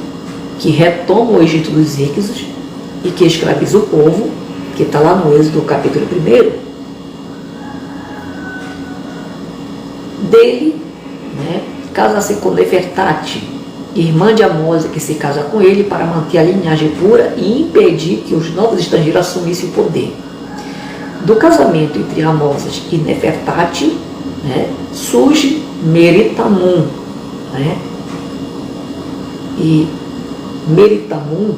A: que retoma o Egito dos Hicsos e que escraviza o povo, que está lá no Êxodo capítulo 1. Dele, né, casa-se com Nefertati, irmã de Amós, que se casa com ele para manter a linhagem pura e impedir que os novos estrangeiros assumissem o poder. Do casamento entre Amós e Nefertati, né, surge Meritamun, né? E Meritamun,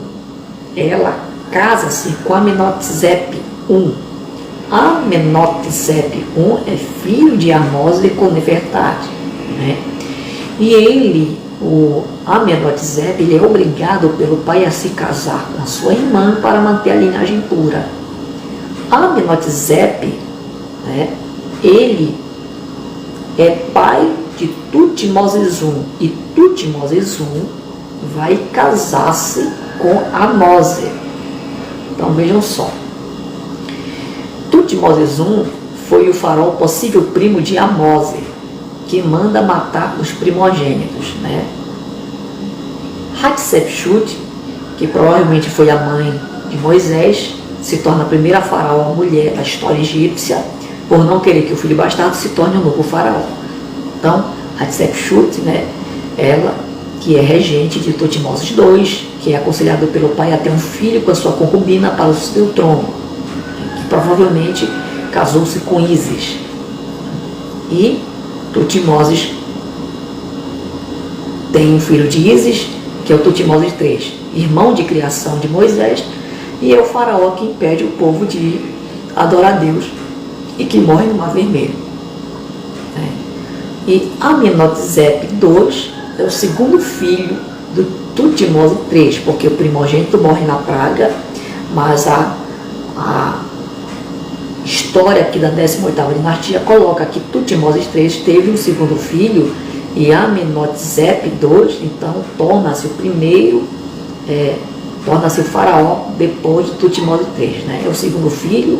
A: ela casa-se com Amenhotep I. Amenhotep I é filho de Amós com Nefertati, né? E ele, o Amenhotep, ele é obrigado pelo pai a se casar com a sua irmã para manter a linhagem pura. Amenhotep, né, ele é pai de Tutmose I, e Tutmose I vai casar-se com Amose. Então vejam só, Tutmose I foi o faraó possível primo de Amose, que manda matar os primogênitos, né? Hatshepsut, que provavelmente foi a mãe de Moisés, se torna a primeira faraó mulher da história egípcia, por não querer que o filho bastardo se torne o novo faraó. Então, Hatshepsut, né, Ela, que é regente de Tutmoses II, que é aconselhado pelo pai a ter um filho com a sua concubina para o seu trono, que provavelmente casou-se com Ísis. E Tutmoses tem um filho de Ísis, que é o Tutmoses III, irmão de criação de Moisés, e é o faraó que impede o povo de adorar Deus e que morre no Mar Vermelho. E Amenhotep II é o segundo filho do Tutmoses III, porque o primogênito morre na praga, mas a história aqui da 18ª dinastia coloca que Tutmoses III teve um segundo filho, e Amenhotep II, então, torna-se o primeiro, torna-se o faraó depois de Tutmoses III, né? É o segundo filho,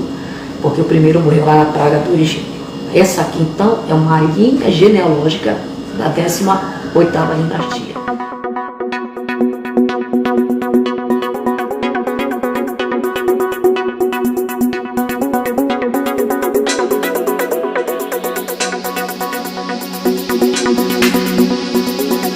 A: porque o primeiro morreu lá na praga do Egito. Essa aqui, então, é uma linha genealógica da 18ª dinastia.